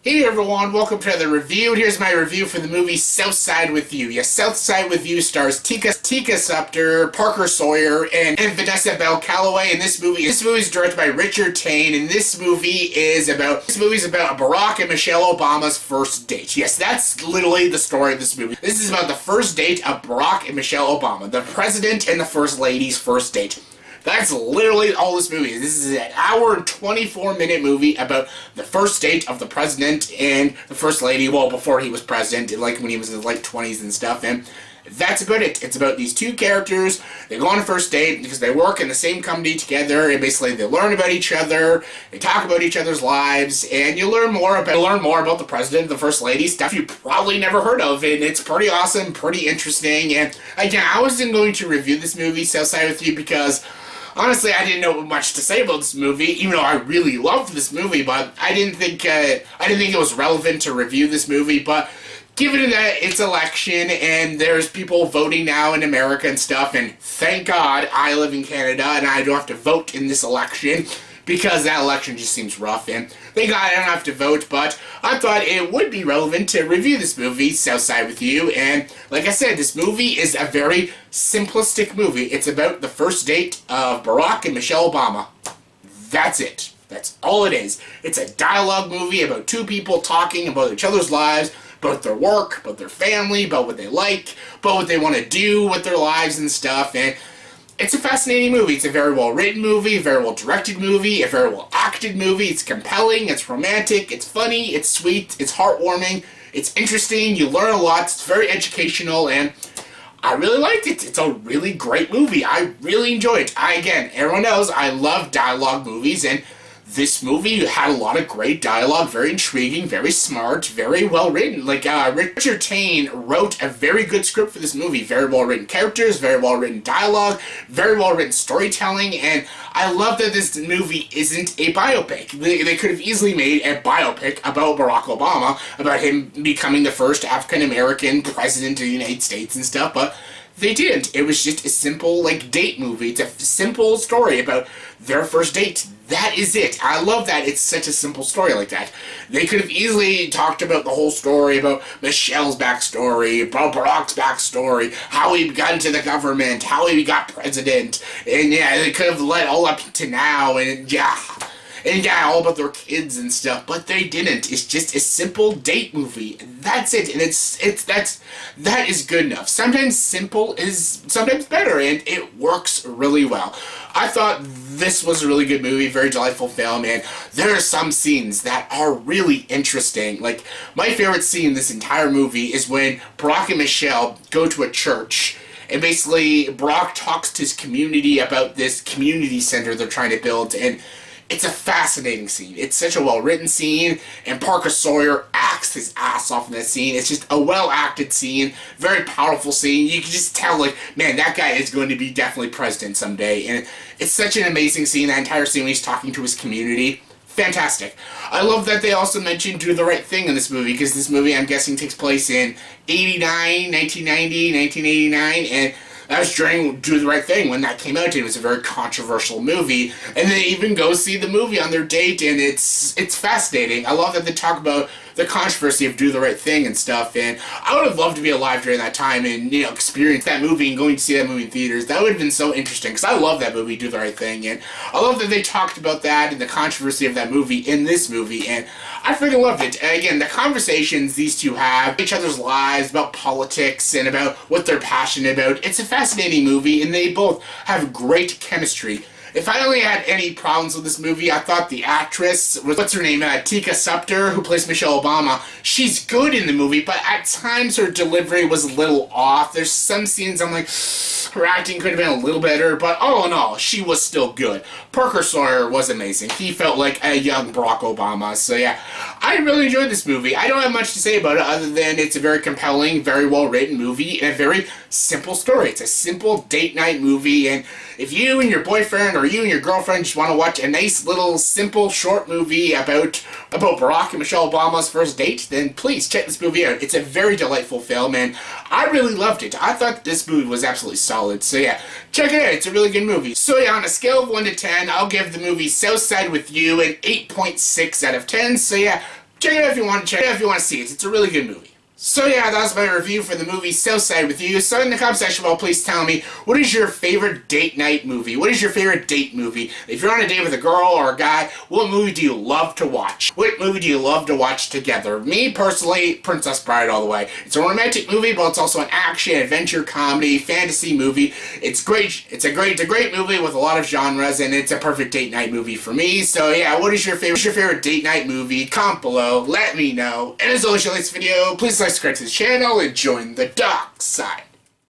Hey everyone, welcome to another review. Here's my review for the movie Southside With You. Yes, Southside With You stars Tika Sumpter, Parker Sawyer, and Vanessa Calloway. And this movie is directed by Richard Tanne, and this movie is about Barack and Michelle Obama's first date. Yes, that's literally the story of this movie. This is about the first date of Barack and Michelle Obama, the president and the first lady's first date. That's literally all this movie is. This is an hour and 24-minute movie about the first date of the president and the first lady, well, before he was president, like when he was in his late 20s and stuff, and that's about it. It's about these two characters. They go on a first date because they work in the same company together, and basically they learn about each other, they talk about each other's lives, and you learn more about the president, the first lady, stuff you probably never heard of, and it's pretty awesome, pretty interesting. And again, I wasn't going to review this movie, Southside With You, because honestly, I didn't know much to say about this movie, even though I really loved this movie, but I didn't think it was relevant to review this movie. But given that it's election and there's people voting now in America and stuff, and thank God I live in Canada and I don't have to vote in this election, because that election just seems rough, and thank God I don't have to vote, but I thought it would be relevant to review this movie, Southside With You, and like I said, this movie is a very simplistic movie. It's about the first date of Barack and Michelle Obama. That's it. That's all it is. It's a dialogue movie about two people talking about each other's lives, about their work, about their family, about what they like, about what they want to do with their lives and stuff, and it's a fascinating movie. It's a very well-written movie, a very well-directed movie, a very well-acted movie. It's compelling, it's romantic, it's funny, it's sweet, it's heartwarming, it's interesting, you learn a lot, it's very educational, and I really liked it. It's a really great movie. I really enjoyed it. Again, everyone knows I love dialogue movies, and this movie had a lot of great dialogue, very intriguing, very smart, very well written. Like, Richard Tanne wrote a very good script for this movie. Very well written characters, very well written dialogue, very well written storytelling, and I love that this movie isn't a biopic. They could have easily made a biopic about Barack Obama, about him becoming the first African-American president of the United States and stuff, but they didn't. It was just a simple, date movie. It's a simple story about their first date. That is it. I love that it's such a simple story like that. They could have easily talked about the whole story, about Michelle's backstory, about Barack's backstory, how he got into the government, how he got president, and yeah, they could have led all up to now, and all about their kids and stuff, but they didn't. It's just a simple date movie. That's it, and that is good enough. Sometimes simple is sometimes better, and it works really well. I thought this was a really good movie, very delightful film, and there are some scenes that are really interesting. Like, my favorite scene in this entire movie is when Barack and Michelle go to a church, and basically Barack talks to his community about this community center they're trying to build, and it's a fascinating scene. It's such a well-written scene, and Parker Sawyer acts his ass off in that scene. It's just a well-acted scene, very powerful scene. You can just tell, man, that guy is going to be definitely president someday, and it's such an amazing scene, that entire scene when he's talking to his community. Fantastic. I love that they also mentioned Do the Right Thing in this movie, because this movie, I'm guessing, takes place in 1989, 1989, and that was during Do the Right Thing when that came out, and it was a very controversial movie. And they even go see the movie on their date, and it's fascinating. I love that they talk about the controversy of Do the Right Thing and stuff, and I would have loved to be alive during that time and, experience that movie and going to see that movie in theaters. That would have been so interesting, because I love that movie, Do the Right Thing, and I love that they talked about that and the controversy of that movie in this movie, and I freaking loved it. And again, the conversations these two have, each other's lives, about politics, and about what they're passionate about. It's a fascinating movie, and they both have great chemistry. If I only had any problems with this movie, I thought the actress, what's her name, Tika Sumpter, who plays Michelle Obama, she's good in the movie, but at times her delivery was a little off. There's some scenes I'm like, her acting could have been a little better, but all in all, she was still good. Parker Sawyer was amazing. He felt like a young Barack Obama, so yeah, I really enjoyed this movie. I don't have much to say about it other than it's a very compelling, very well-written movie, and a very simple story. It's a simple date night movie, and if you and your boyfriend or you and your girlfriend just want to watch a nice little simple short movie about Barack and Michelle Obama's first date, then please check this movie out. It's a very delightful film, and I really loved it. I thought this movie was absolutely solid, so yeah, check it out. It's a really good movie. So yeah, on a scale of 1 to 10, I'll give the movie Southside With You an 8.6 out of 10, so yeah, Check it out if you want to check it out if you want to see it. It's a really good movie. So yeah, that was my review for the movie Southside With You. So in the comment section below, please tell me, what is your favorite date night movie? What is your favorite date movie? If you're on a date with a girl or a guy, what movie do you love to watch? What movie do you love to watch together? Me, personally, Princess Bride all the way. It's a romantic movie, but it's also an action, adventure, comedy, fantasy movie. It's great. It's a great movie with a lot of genres, and it's a perfect date night movie for me. So yeah, what is your favorite date night movie? Comment below, let me know. And as always, if you like this video, please subscribe to the channel and join the dark side.